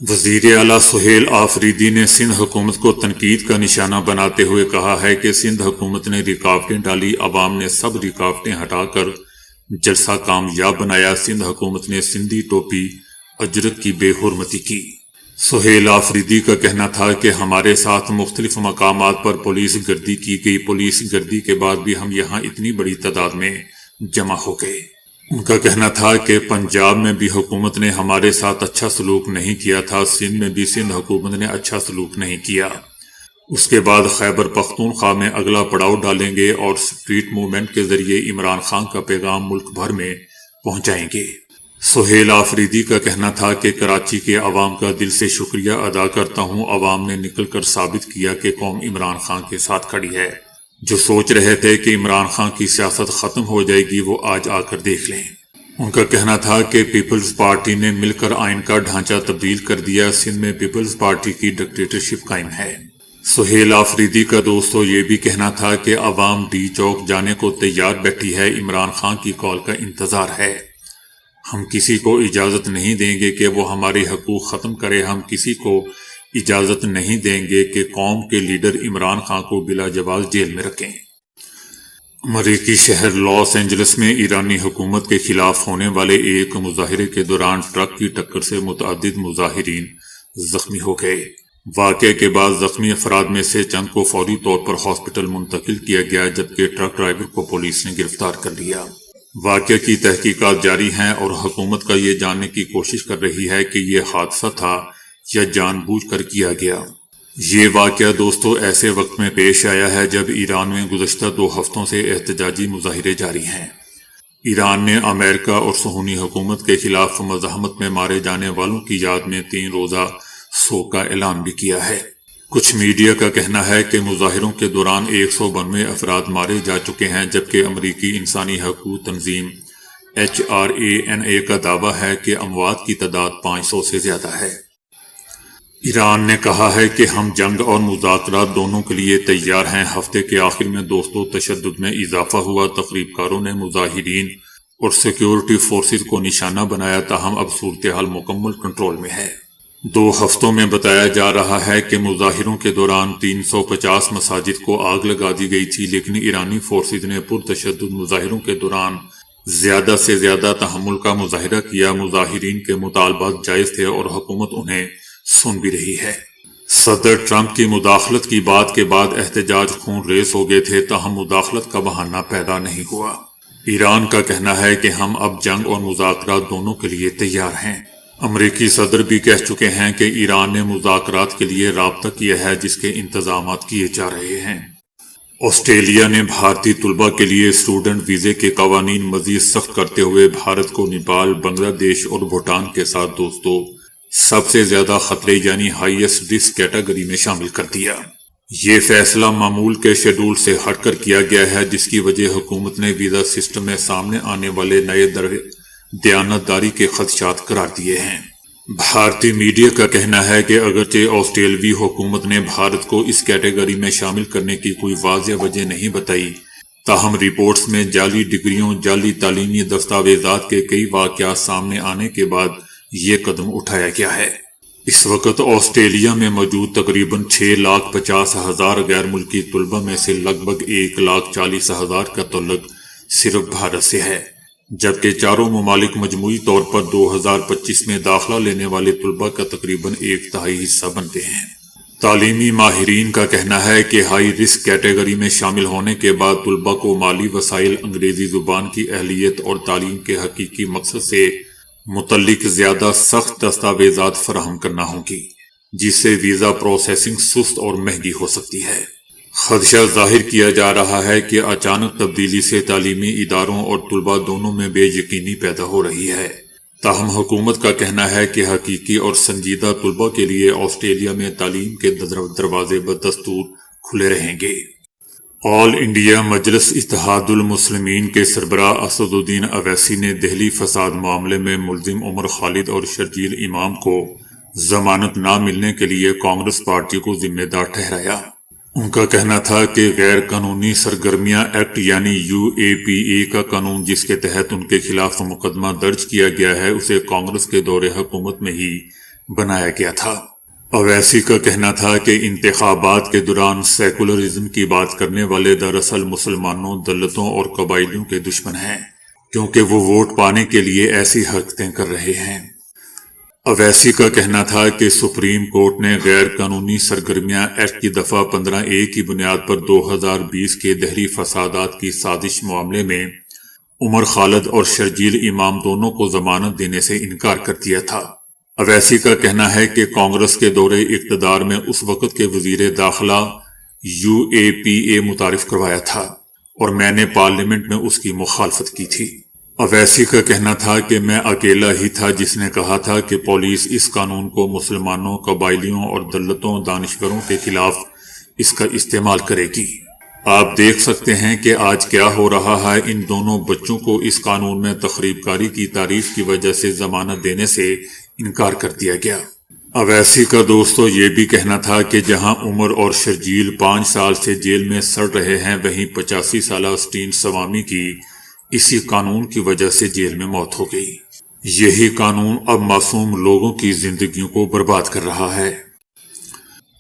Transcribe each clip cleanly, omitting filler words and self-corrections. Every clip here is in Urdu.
وزیر اعلیٰ سہیل آفریدی نے سندھ حکومت کو تنقید کا نشانہ بناتے ہوئے کہا ہے کہ سندھ حکومت نے رکاوٹیں ڈالی، عوام نے سب رکاوٹیں ہٹا کر جلسہ کامیاب بنایا۔ سندھ حکومت نے سندھی ٹوپی اجرت کی بے حرمتی کی۔ سہیل آفریدی کا کہنا تھا کہ ہمارے ساتھ مختلف مقامات پر پولیس گردی کی گئی، پولیس گردی کے بعد بھی ہم یہاں اتنی بڑی تعداد میں جمع ہو گئے۔ ان کا کہنا تھا کہ پنجاب میں بھی حکومت نے ہمارے ساتھ اچھا سلوک نہیں کیا تھا، سندھ میں بھی سندھ حکومت نے اچھا سلوک نہیں کیا۔ اس کے بعد خیبر پختونخوا میں اگلا پڑاؤ ڈالیں گے اور اسٹریٹ موومنٹ کے ذریعے عمران خان کا پیغام ملک بھر میں پہنچائیں گے۔ سہیل آفریدی کا کہنا تھا کہ کراچی کے عوام کا دل سے شکریہ ادا کرتا ہوں، عوام نے نکل کر ثابت کیا کہ قوم عمران خان کے ساتھ کھڑی ہے۔ جو سوچ رہے تھے کہ عمران خان کی سیاست ختم ہو جائے گی، وہ آج آ کر دیکھ لیں۔ ان کا کہنا تھا کہ پیپلز پارٹی نے مل کر آئین کا ڈھانچہ تبدیل کر دیا، سندھ میں پیپلز پارٹی کی ڈکٹیٹرشپ قائم ہے۔ سہیل آفریدی کا دوستو یہ بھی کہنا تھا کہ عوام ڈی چوک جانے کو تیار بیٹھی ہے، عمران خان کی کال کا انتظار ہے۔ ہم کسی کو اجازت نہیں دیں گے کہ وہ ہمارے حقوق ختم کرے، ہم کسی کو اجازت نہیں دیں گے کہ قوم کے لیڈر عمران خان کو بلا جواز جیل میں رکھیں۔ امریکی شہر لاس اینجلس میں ایرانی حکومت کے خلاف ہونے والے ایک مظاہرے کے دوران ٹرک کی ٹکر سے متعدد مظاہرین زخمی ہو گئے۔ واقعے کے بعد زخمی افراد میں سے چند کو فوری طور پر ہاسپٹل منتقل کیا گیا، جبکہ ٹرک ڈرائیور کو پولیس نے گرفتار کر لیا۔ واقعے کی تحقیقات جاری ہیں اور حکومت کا یہ جاننے کی کوشش کر رہی ہے کہ یہ حادثہ تھا یا جان بوجھ کر کیا گیا۔ یہ واقعہ دوستو ایسے وقت میں پیش آیا ہے جب ایران میں گزشتہ 2 ہفتوں سے احتجاجی مظاہرے جاری ہیں۔ ایران نے امریکہ اور صہیونی حکومت کے خلاف مزاحمت میں مارے جانے والوں کی یاد میں 3 روزہ سوگ کا اعلان بھی کیا ہے۔ کچھ میڈیا کا کہنا ہے کہ مظاہروں کے دوران 192 افراد مارے جا چکے ہیں، جبکہ امریکی انسانی حقوق تنظیم HRANA کا دعویٰ ہے کہ اموات کی تعداد 500 سے زیادہ ہے۔ ایران نے کہا ہے کہ ہم جنگ اور مذاکرات دونوں کے لیے تیار ہیں۔ ہفتے کے آخر میں دوستو تشدد میں اضافہ ہوا، تقریب کاروں نے مظاہرین اور سیکیورٹی فورسز کو نشانہ بنایا، تاہم اب صورتحال مکمل کنٹرول میں ہے۔ 2 ہفتوں میں بتایا جا رہا ہے کہ مظاہروں کے دوران 350 مساجد کو آگ لگا دی گئی تھی، لیکن ایرانی فورسز نے پرتشدد مظاہروں کے دوران زیادہ سے زیادہ تحمل کا مظاہرہ کیا۔ مظاہرین کے مطالبات جائز تھے اور حکومت انہیں سن بھی رہی ہے۔ صدر ٹرمپ کی مداخلت کی بات کے بعد احتجاج خون ریز ہو گئے تھے، تاہم مداخلت کا بہانہ پیدا نہیں ہوا۔ ایران کا کہنا ہے کہ ہم اب جنگ اور مذاکرات دونوں کے لیے تیار ہیں۔ امریکی صدر بھی کہہ چکے ہیں کہ ایران نے مذاکرات کے لیے رابطہ کیا ہے، جس کے انتظامات کیے جا رہے ہیں۔ آسٹریلیا نے بھارتی طلباء کے لیے اسٹوڈنٹ ویزے کے قوانین مزید سخت کرتے ہوئے بھارت کو نیپال، بنگلہ دیش اور بھوٹان کے ساتھ دوستو سب سے زیادہ خطرے یعنی ہائیسٹ رسک کیٹیگری میں شامل کر دیا۔ یہ فیصلہ معمول کے شیڈول سے ہٹ کر کیا گیا ہے، جس کی وجہ حکومت نے ویزا سسٹم میں سامنے آنے والے نئے دیانتداری کے خدشات قرار دیے ہیں۔ بھارتی میڈیا کا کہنا ہے کہ اگرچہ آسٹریلوی حکومت نے بھارت کو اس کیٹیگری میں شامل کرنے کی کوئی واضح وجہ نہیں بتائی، تاہم رپورٹس میں جعلی ڈگریوں، جعلی تعلیمی دستاویزات کے کئی واقعات سامنے آنے کے بعد یہ قدم اٹھایا گیا ہے۔ اس وقت آسٹریلیا میں موجود تقریباً 6,50,000 غیر ملکی طلباء میں سے لگ بھگ 1,40,000 کا تعلق صرف بھارت سے ہے، جبکہ چاروں ممالک مجموعی طور پر 2025 میں داخلہ لینے والے طلباء کا تقریباً 1/3 حصہ بنتے ہیں۔ تعلیمی ماہرین کا کہنا ہے کہ ہائی رسک کیٹیگری میں شامل ہونے کے بعد طلباء کو مالی وسائل، انگریزی زبان کی اہلیت اور تعلیم کے حقیقی مقصد سے متعلق زیادہ سخت دستاویزات فراہم کرنا ہوں گی، جس سے ویزا پروسیسنگ سست اور مہنگی ہو سکتی ہے۔ خدشہ ظاہر کیا جا رہا ہے کہ اچانک تبدیلی سے تعلیمی اداروں اور طلباء دونوں میں بے یقینی پیدا ہو رہی ہے، تاہم حکومت کا کہنا ہے کہ حقیقی اور سنجیدہ طلباء کے لیے آسٹریلیا میں تعلیم کے دروازے بدستور کھلے رہیں گے۔ آل انڈیا مجلس اتحاد المسلمین کے سربراہ اسد الدین اویسی نے دہلی فساد معاملے میں ملزم عمر خالد اور شرجیل امام کو ضمانت نہ ملنے کے لیے کانگریس پارٹی کو ذمہ دار ٹھہرایا۔ ان کا کہنا تھا کہ غیر قانونی سرگرمیاں ایکٹ یعنی UAPA کا قانون، جس کے تحت ان کے خلاف مقدمہ درج کیا گیا ہے، اسے کانگریس کے دور حکومت میں ہی بنایا گیا تھا۔ اویسی کا کہنا تھا کہ انتخابات کے دوران سیکولرزم کی بات کرنے والے دراصل مسلمانوں، دلتوں اور قبائلیوں کے دشمن ہیں، کیونکہ وہ ووٹ پانے کے لیے ایسی حرکتیں کر رہے ہیں۔ اویسی کا کہنا تھا کہ سپریم کورٹ نے غیر قانونی سرگرمیاں ایکٹ کی دفعہ 15A کی بنیاد پر 2020 کے دہلی فسادات کی سازش معاملے میں عمر خالد اور شرجیل امام دونوں کو ضمانت دینے سے انکار کر دیا تھا۔ اویسی کا کہنا ہے کہ کانگریس کے دورے اقتدار میں اس وقت کے وزیر داخلہ UAPA متعارف کروایا تھا اور میں نے پارلیمنٹ میں اس کی مخالفت کی تھی۔ اویسی کا کہنا تھا کہ میں اکیلا ہی تھا جس نے کہا تھا کہ پولیس اس قانون کو مسلمانوں، قبائلیوں اور دلتوں، دانشوروں کے خلاف اس کا استعمال کرے گی۔ آپ دیکھ سکتے ہیں کہ آج کیا ہو رہا ہے۔ ان دونوں بچوں کو اس قانون میں تخریب کاری کی تعریف کی وجہ سے ضمانت دینے سے انکار کر دیا گیا۔ اویسی کا دوستو یہ بھی کہنا تھا کہ جہاں عمر اور شرجیل 5 سال سے جیل میں سڑ رہے ہیں، وہیں 85 سالہ اسٹین سوامی کی اسی قانون کی وجہ سے جیل میں موت ہو گئی۔ یہی قانون اب معصوم لوگوں کی زندگیوں کو برباد کر رہا ہے۔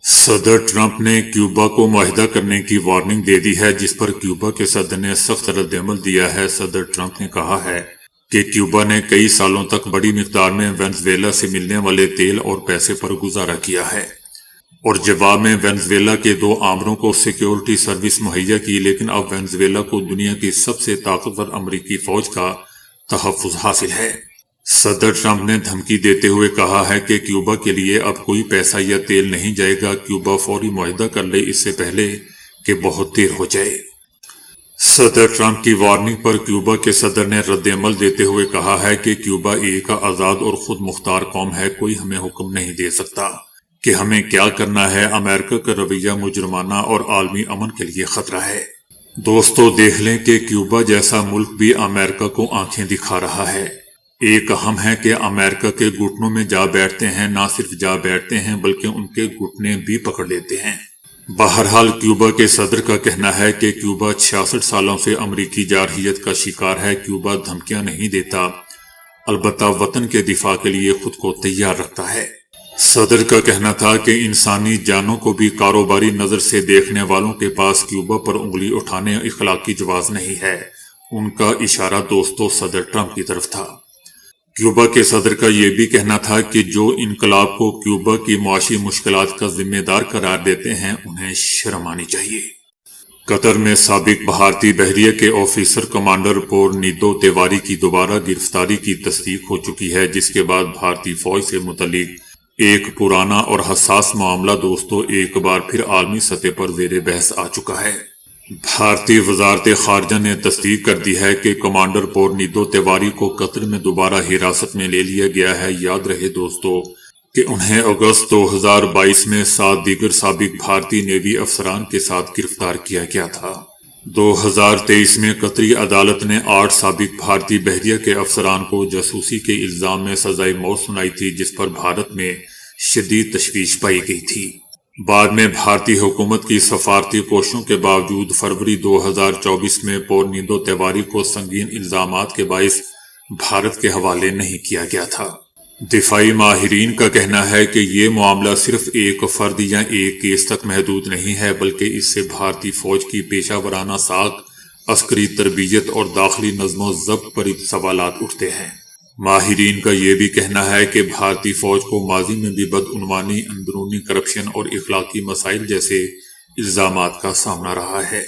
صدر ٹرمپ نے کیوبا کو معاہدہ کرنے کی وارننگ دے دی ہے، جس پر کیوبا کے صدر نے سخت رد عمل دیا ہے۔ صدر ٹرمپ نے کہا ہے کہ کیوبا نے کئی سالوں تک بڑی مقدار میں وینزویلا سے ملنے والے تیل اور پیسے پر گزارا کیا ہے، اور جواب میں وینزویلا کے 2 آمروں کو سیکیورٹی سروس مہیا کی، لیکن اب وینزویلا کو دنیا کی سب سے طاقتور امریکی فوج کا تحفظ حاصل ہے۔ صدر ٹرمپ نے دھمکی دیتے ہوئے کہا ہے کہ کیوبا کے لیے اب کوئی پیسہ یا تیل نہیں جائے گا، کیوبا فوری معاہدہ کر لے اس سے پہلے کہ بہت دیر ہو جائے۔ صدر ٹرمپ کی وارننگ پر کیوبا کے صدر نے رد عمل دیتے ہوئے کہا ہے کہ کیوبا ایک آزاد اور خود مختار قوم ہے، کوئی ہمیں حکم نہیں دے سکتا کہ ہمیں کیا کرنا ہے۔ امریکہ کا رویہ مجرمانہ اور عالمی امن کے لیے خطرہ ہے۔ دوستو دیکھ لیں کہ کیوبا جیسا ملک بھی امریکہ کو آنکھیں دکھا رہا ہے۔ ایک اہم ہے کہ امریکہ کے گھٹنوں میں جا بیٹھتے ہیں، نہ صرف جا بیٹھتے ہیں بلکہ ان کے گھٹنے بھی پکڑ لیتے ہیں۔ بہرحال کیوبا کے صدر کا کہنا ہے کہ کیوبا 66 سالوں سے امریکی جارحیت کا شکار ہے۔ کیوبا دھمکیاں نہیں دیتا، البتہ وطن کے دفاع کے لیے خود کو تیار رکھتا ہے۔ صدر کا کہنا تھا کہ انسانی جانوں کو بھی کاروباری نظر سے دیکھنے والوں کے پاس کیوبا پر انگلی اٹھانے اخلاقی جواز نہیں ہے۔ ان کا اشارہ دوستو صدر ٹرمپ کی طرف تھا۔ کیوبا کے صدر کا یہ بھی کہنا تھا کہ جو انقلاب کو کیوبا کی معاشی مشکلات کا ذمہ دار قرار دیتے ہیں انہیں شرم آنی چاہیے۔ قطر میں سابق بھارتی بحریہ کے آفیسر کمانڈر پورنیدو تیواری کی دوبارہ گرفتاری کی تصدیق ہو چکی ہے، جس کے بعد بھارتی فوج سے متعلق ایک پرانا اور حساس معاملہ دوستو ایک بار پھر عالمی سطح پر زیر بحث آ چکا ہے۔ بھارتی وزارت خارجہ نے تصدیق کر دی ہے کہ کمانڈر پورنیدو تیواری کو قطر میں دوبارہ حراست میں لے لیا گیا ہے۔ یاد رہے دوستو کہ انہیں اگست 2022 میں 7 دیگر سابق بھارتی نیوی افسران کے ساتھ گرفتار کیا گیا تھا۔ 2023 میں قطری عدالت نے 8 سابق بھارتی بحریہ کے افسران کو جاسوسی کے الزام میں سزائے موت سنائی تھی، جس پر بھارت میں شدید تشویش پائی گئی تھی۔ بعد میں بھارتی حکومت کی سفارتی کوششوں کے باوجود فروری 2024 میں پورنیدو تیواری کو سنگین الزامات کے باعث بھارت کے حوالے نہیں کیا گیا تھا۔ دفاعی ماہرین کا کہنا ہے کہ یہ معاملہ صرف ایک فرد یا ایک کیس تک محدود نہیں ہے، بلکہ اس سے بھارتی فوج کی پیشہ ورانہ ساکھ، عسکری تربیت اور داخلی نظم و ضبط پر سوالات اٹھتے ہیں۔ ماہرین کا یہ بھی کہنا ہے کہ بھارتی فوج کو ماضی میں بھی بدعنوانی، اندرونی کرپشن اور اخلاقی مسائل جیسے الزامات کا سامنا رہا ہے۔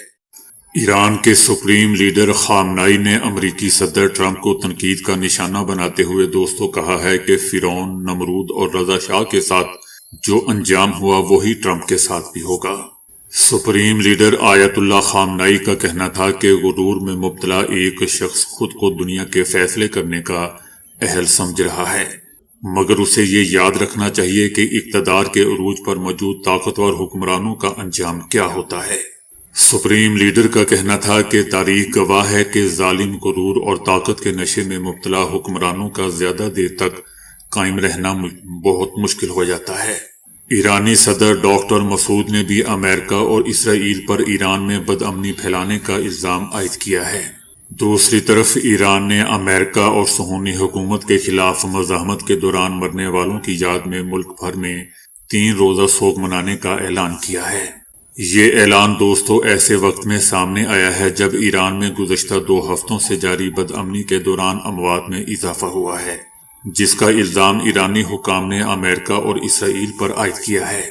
ایران کے سپریم لیڈر خامنائی نے امریکی صدر ٹرمپ کو تنقید کا نشانہ بناتے ہوئے دوستوں کہا ہے کہ فرعون، نمرود اور رضا شاہ کے ساتھ جو انجام ہوا وہی ٹرمپ کے ساتھ بھی ہوگا۔ سپریم لیڈر آیت اللہ خامنائی کا کہنا تھا کہ غرور میں مبتلا ایک شخص خود کو دنیا کے فیصلے کرنے کا اہل سمجھ رہا ہے، مگر اسے یہ یاد رکھنا چاہیے کہ اقتدار کے عروج پر موجود طاقتور حکمرانوں کا انجام کیا ہوتا ہے۔ سپریم لیڈر کا کہنا تھا کہ تاریخ گواہ ہے کہ ظالم، غرور اور طاقت کے نشے میں مبتلا حکمرانوں کا زیادہ دیر تک قائم رہنا بہت مشکل ہو جاتا ہے۔ ایرانی صدر ڈاکٹر مسعود نے بھی امریکہ اور اسرائیل پر ایران میں بدامنی پھیلانے کا الزام عائد کیا ہے۔ دوسری طرف ایران نے امریکہ اور صہیونی حکومت کے خلاف مزاحمت کے دوران مرنے والوں کی یاد میں ملک بھر میں 3 روزہ سوگ منانے کا اعلان کیا ہے۔ یہ اعلان دوستو ایسے وقت میں سامنے آیا ہے جب ایران میں گزشتہ 2 ہفتوں سے جاری بدامنی کے دوران اموات میں اضافہ ہوا ہے، جس کا الزام ایرانی حکام نے امریکہ اور اسرائیل پر عائد کیا ہے۔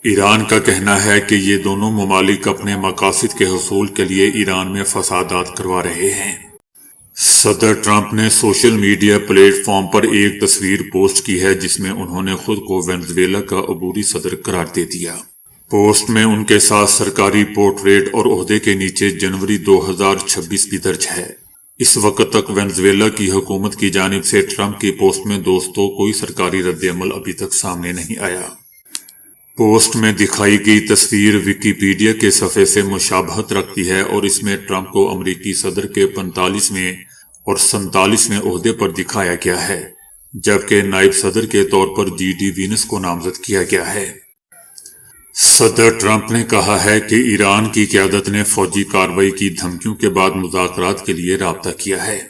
ایران کا کہنا ہے کہ یہ دونوں ممالک اپنے مقاصد کے حصول کے لیے ایران میں فسادات کروا رہے ہیں۔ صدر ٹرمپ نے سوشل میڈیا پلیٹ فارم پر ایک تصویر پوسٹ کی ہے جس میں انہوں نے خود کو وینزویلا کا عبوری صدر قرار دے دیا۔ پوسٹ میں ان کے ساتھ سرکاری پورٹریٹ اور عہدے کے نیچے جنوری 2026 بھی درج ہے۔ اس وقت تک وینزویلا کی حکومت کی جانب سے ٹرمپ کی پوسٹ میں دوستو کوئی سرکاری رد عمل ابھی تک سامنے نہیں آیا۔ پوسٹ میں دکھائی گئی تصویر ویکیپیڈیا کے صفحے سے مشابہت رکھتی ہے اور اس میں ٹرمپ کو امریکی صدر کے 45ویں اور 47ویں عہدے پر دکھایا گیا ہے، جبکہ نائب صدر کے طور پر جی ڈی وینس کو نامزد کیا گیا ہے۔ صدر ٹرمپ نے کہا ہے کہ ایران کی قیادت نے فوجی کارروائی کی دھمکیوں کے بعد مذاکرات کے لیے رابطہ کیا ہے۔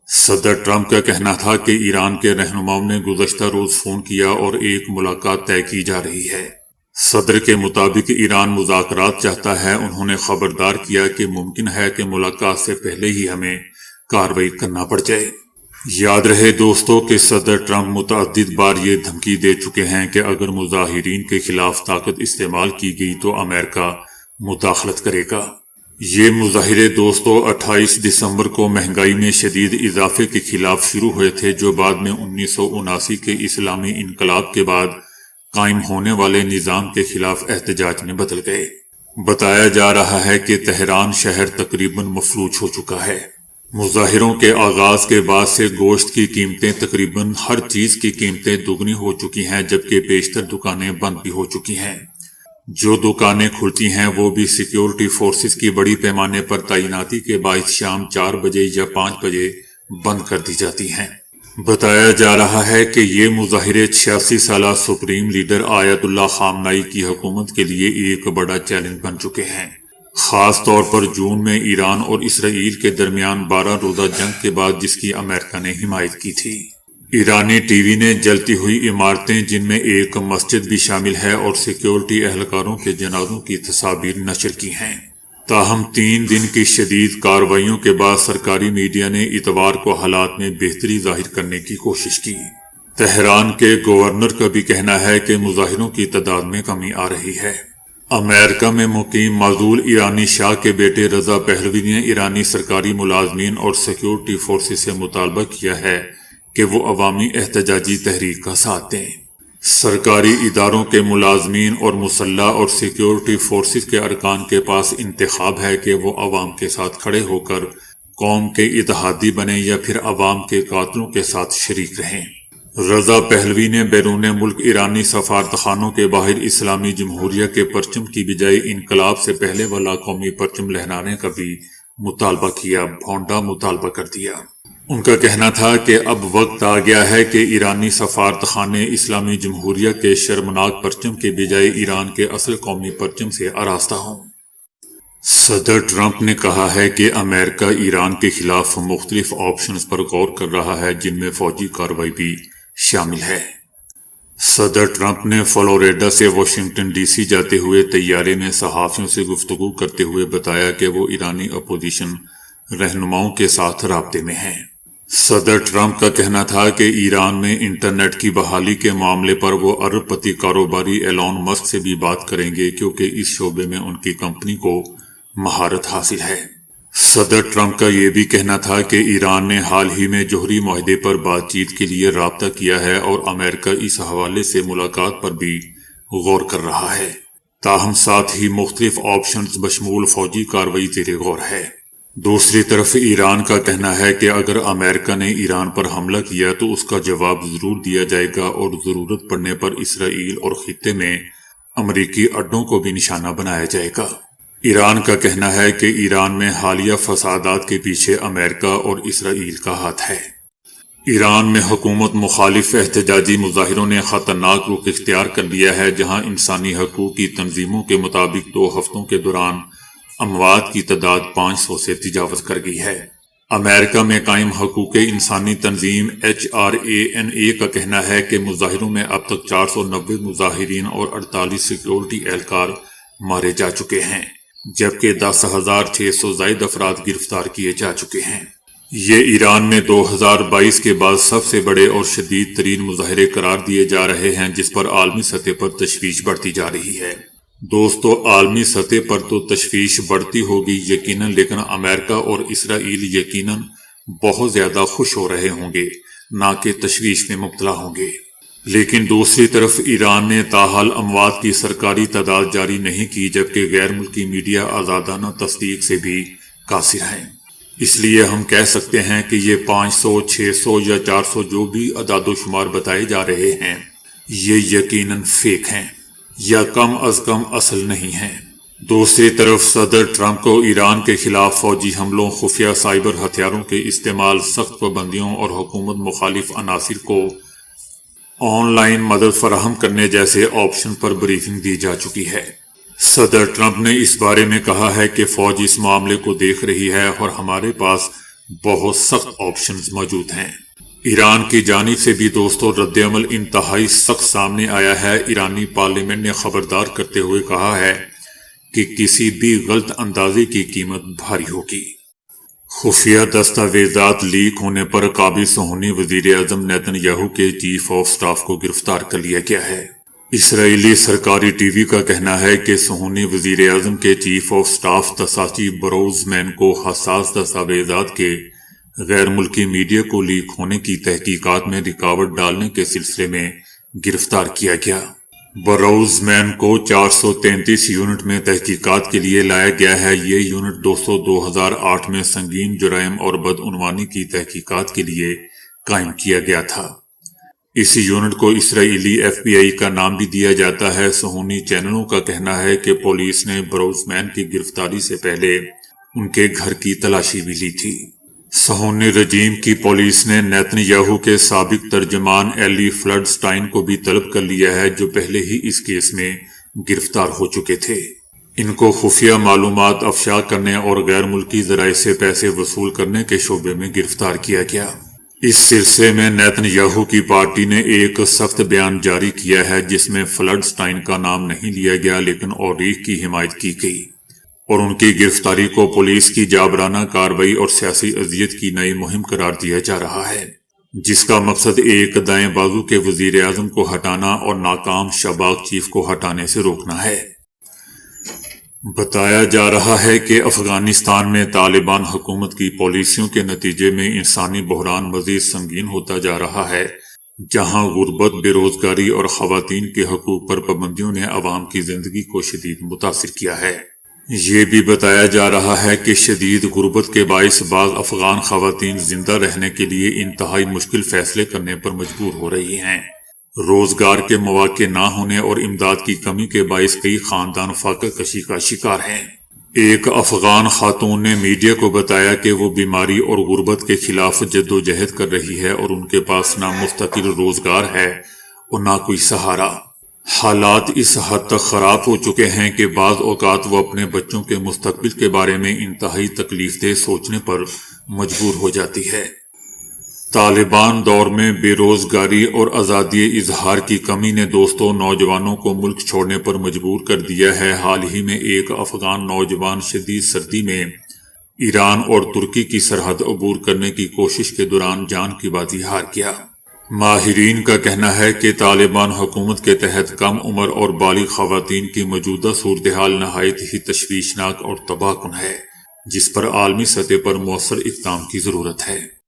صدر ٹرمپ کا کہنا تھا کہ ایران کے رہنماؤں نے گزشتہ روز فون کیا اور ایک ملاقات طے کی جا رہی ہے۔ صدر کے مطابق ایران مذاکرات چاہتا ہے۔ انہوں نے خبردار کیا کہ ممکن ہے کہ ملاقات سے پہلے ہی ہمیں کارروائی کرنا پڑ جائے۔ یاد رہے دوستو کہ صدر ٹرمپ متعدد بار یہ دھمکی دے چکے ہیں کہ اگر مظاہرین کے خلاف طاقت استعمال کی گئی تو امریکہ مداخلت کرے گا۔ یہ مظاہرے دوستو 28 دسمبر کو مہنگائی میں شدید اضافے کے خلاف شروع ہوئے تھے، جو بعد میں 1979 کے اسلامی انقلاب کے بعد قائم ہونے والے نظام کے خلاف احتجاج میں بدل گئے۔ بتایا جا رہا ہے کہ تہران شہر تقریباً مفلوج ہو چکا ہے۔ مظاہروں کے آغاز کے بعد سے گوشت کی قیمتیں تقریباً ہر چیز کی قیمتیں دگنی ہو چکی ہیں، جبکہ بیشتر دکانیں بند بھی ہو چکی ہیں۔ جو دکانیں کھلتی ہیں وہ بھی سیکیورٹی فورسز کی بڑی پیمانے پر تعیناتی کے باعث شام 4 بجے یا 5 بجے بند کر دی جاتی ہیں۔ بتایا جا رہا ہے کہ یہ مظاہرے 86 سالہ سپریم لیڈر آیت اللہ خامنائی کی حکومت کے لیے ایک بڑا چیلنج بن چکے ہیں، خاص طور پر جون میں ایران اور اسرائیل کے درمیان 12 روزہ جنگ کے بعد جس کی امریکہ نے حمایت کی تھی۔ ایرانی ٹی وی نے جلتی ہوئی عمارتیں، جن میں ایک مسجد بھی شامل ہے، اور سیکیورٹی اہلکاروں کے جنازوں کی تصاویر نشر کی ہیں۔ تاہم 3 دن کی شدید کارروائیوں کے بعد سرکاری میڈیا نے اتوار کو حالات میں بہتری ظاہر کرنے کی کوشش کی۔ تہران کے گورنر کا بھی کہنا ہے کہ مظاہروں کی تعداد میں کمی آ رہی ہے۔ امریکہ میں مقیم معزول ایرانی شاہ کے بیٹے رضا پہلوی نے ایرانی سرکاری ملازمین اور سیکیورٹی فورسز سے مطالبہ کیا ہے کہ وہ عوامی احتجاجی تحریک کا ساتھ دیں۔ سرکاری اداروں کے ملازمین اور مسلح اور سیکیورٹی فورسز کے ارکان کے پاس انتخاب ہے کہ وہ عوام کے ساتھ کھڑے ہو کر قوم کے اتحادی بنیں یا پھر عوام کے قاتلوں کے ساتھ شریک رہیں۔ رضا پہلوی نے بیرون ملک ایرانی سفارتخانوں کے باہر اسلامی جمہوریہ کے پرچم کی بجائے انقلاب سے پہلے والا قومی پرچم لہرانے کا بھی مطالبہ کیا، بھونڈا مطالبہ کر دیا۔ ان کا کہنا تھا کہ اب وقت آ گیا ہے کہ ایرانی سفارتخانے اسلامی جمہوریہ کے شرمناک پرچم کے بجائے ایران کے اصل قومی پرچم سے آراستہ ہوں۔ صدر ٹرمپ نے کہا ہے کہ امریکہ ایران کے خلاف مختلف آپشنز پر غور کر رہا ہے، جن میں فوجی کارروائی بھی شامل ہے۔ صدر ٹرمپ نے فلوریڈا سے واشنگٹن ڈی سی جاتے ہوئے طیارے میں صحافیوں سے گفتگو کرتے ہوئے بتایا کہ وہ ایرانی اپوزیشن رہنماؤں کے ساتھ رابطے میں ہیں۔ صدر ٹرمپ کا کہنا تھا کہ ایران میں انٹرنیٹ کی بحالی کے معاملے پر وہ ارب پتی کاروباری ایلون مسک سے بھی بات کریں گے، کیونکہ اس شعبے میں ان کی کمپنی کو مہارت حاصل ہے۔ صدر ٹرمپ کا یہ بھی کہنا تھا کہ ایران نے حال ہی میں جوہری معاہدے پر بات چیت کے لیے رابطہ کیا ہے اور امریکہ اس حوالے سے ملاقات پر بھی غور کر رہا ہے، تاہم ساتھ ہی مختلف آپشنز بشمول فوجی کارروائی زیر غور ہے۔ دوسری طرف ایران کا کہنا ہے کہ اگر امریکہ نے ایران پر حملہ کیا تو اس کا جواب ضرور دیا جائے گا اور ضرورت پڑنے پر اسرائیل اور خطے میں امریکی اڈوں کو بھی نشانہ بنایا جائے گا۔ ایران کا کہنا ہے کہ ایران میں حالیہ فسادات کے پیچھے امریکہ اور اسرائیل کا ہاتھ ہے۔ ایران میں حکومت مخالف احتجاجی مظاہروں نے خطرناک رخ اختیار کر لیا ہے، جہاں انسانی حقوق کی تنظیموں کے مطابق 2 ہفتوں کے دوران اموات کی تعداد 500 سے تجاوز کر گئی ہے۔ امریکہ میں قائم حقوق انسانی تنظیم HRANA کا کہنا ہے کہ مظاہروں میں اب تک 490 مظاہرین اور 48 سیکیورٹی اہلکار مارے جا چکے ہیں، جبکہ 10,600 زائد افراد گرفتار کیے جا چکے ہیں۔ یہ ایران میں 2022 کے بعد سب سے بڑے اور شدید ترین مظاہرے قرار دیے جا رہے ہیں، جس پر عالمی سطح پر تشویش بڑھتی جا رہی ہے۔ دوستو، عالمی سطح پر تو تشویش بڑھتی ہوگی یقیناً، لیکن امریکہ اور اسرائیل یقیناً بہت زیادہ خوش ہو رہے ہوں گے، نہ کہ تشویش میں مبتلا ہوں گے۔ لیکن دوسری طرف ایران نے تاحال اموات کی سرکاری تعداد جاری نہیں کی، جبکہ غیر ملکی میڈیا آزادانہ تصدیق سے بھی قاصر ہیں۔ اس لیے ہم کہہ سکتے ہیں کہ یہ 500، 600 یا 400 جو بھی اعداد و شمار بتائے جا رہے ہیں، یہ یقیناً فیک ہیں یا کم از کم اصل نہیں ہیں۔ دوسری طرف صدر ٹرمپ کو ایران کے خلاف فوجی حملوں، خفیہ سائبر ہتھیاروں کے استعمال، سخت پابندیوں اور حکومت مخالف عناصر کو آن لائن مدد فراہم کرنے جیسے آپشن پر بریفنگ دی جا چکی ہے۔ صدر ٹرمپ نے اس بارے میں کہا ہے کہ فوج اس معاملے کو دیکھ رہی ہے اور ہمارے پاس بہت سخت آپشنز موجود ہیں۔ ایران کی جانب سے بھی دوستو رد عمل انتہائی سخت سامنے آیا ہے۔ ایرانی پارلیمنٹ نے خبردار کرتے ہوئے کہا ہے کہ کسی بھی غلط اندازی کی قیمت بھاری ہوگی۔ خفیہ دستاویزات لیک ہونے پر قابض صہیونی وزیر اعظم نیتن یاہو کے چیف آف سٹاف کو گرفتار کر لیا گیا ہے۔ اسرائیلی سرکاری ٹی وی کا کہنا ہے کہ صہیونی وزیر اعظم کے چیف آف سٹاف تساچی بروزمین کو حساس دستاویزات کے غیر ملکی میڈیا کو لیک ہونے کی تحقیقات میں رکاوٹ ڈالنے کے سلسلے میں گرفتار کیا گیا۔ بروزمین کو 433 یونٹ میں تحقیقات کے لیے لایا گیا ہے۔ یہ یونٹ 2008 میں سنگین جرائم اور بدعنوانی کی تحقیقات کے لیے قائم کیا گیا تھا۔ اس یونٹ کو اسرائیلی FBI کا نام بھی دیا جاتا ہے۔ صہیونی چینلوں کا کہنا ہے کہ پولیس نے بروزمین کی گرفتاری سے پہلے ان کے گھر کی تلاشی بھی لی تھی۔ صہیونی رجیم کی پولیس نے نیتن یاہو کے سابق ترجمان ایلی فلڈ سٹائن کو بھی طلب کر لیا ہے، جو پہلے ہی اس کیس میں گرفتار ہو چکے تھے۔ ان کو خفیہ معلومات افشا کرنے اور غیر ملکی ذرائع سے پیسے وصول کرنے کے شعبے میں گرفتار کیا گیا۔ اس سلسلے میں نیتن یاہو کی پارٹی نے ایک سخت بیان جاری کیا ہے، جس میں فلڈ سٹائن کا نام نہیں لیا گیا، لیکن اوریخ کی حمایت کی گئی اور ان کی گرفتاری کو پولیس کی جابرانہ کارروائی اور سیاسی اذیت کی نئی مہم قرار دیا جا رہا ہے، جس کا مقصد ایک دائیں بازو کے وزیر اعظم کو ہٹانا اور ناکام شباک چیف کو ہٹانے سے روکنا ہے۔ بتایا جا رہا ہے کہ افغانستان میں طالبان حکومت کی پالیسیوں کے نتیجے میں انسانی بحران مزید سنگین ہوتا جا رہا ہے، جہاں غربت، بے روزگاری اور خواتین کے حقوق پر پابندیوں نے عوام کی زندگی کو شدید متاثر کیا ہے۔ یہ بھی بتایا جا رہا ہے کہ شدید غربت کے باعث بعض افغان خواتین زندہ رہنے کے لیے انتہائی مشکل فیصلے کرنے پر مجبور ہو رہی ہیں۔ روزگار کے مواقع نہ ہونے اور امداد کی کمی کے باعث کئی خاندان فاقہ کشی کا شکار ہیں۔ ایک افغان خاتون نے میڈیا کو بتایا کہ وہ بیماری اور غربت کے خلاف جدوجہد کر رہی ہے اور ان کے پاس نہ مستقل روزگار ہے اور نہ کوئی سہارا۔ حالات اس حد تک خراب ہو چکے ہیں کہ بعض اوقات وہ اپنے بچوں کے مستقبل کے بارے میں انتہائی تکلیف دہ سوچنے پر مجبور ہو جاتی ہے۔ طالبان دور میں بے روزگاری اور آزادی اظہار کی کمی نے دوستوں نوجوانوں کو ملک چھوڑنے پر مجبور کر دیا ہے۔ حال ہی میں ایک افغان نوجوان شدید سردی میں ایران اور ترکی کی سرحد عبور کرنے کی کوشش کے دوران جان کی بازی ہار گیا۔ ماہرین کا کہنا ہے کہ طالبان حکومت کے تحت کم عمر اور بالغ خواتین کی موجودہ صورتحال نہایت ہی تشویشناک اور تباہ کن ہے، جس پر عالمی سطح پر مؤثر اقدام کی ضرورت ہے۔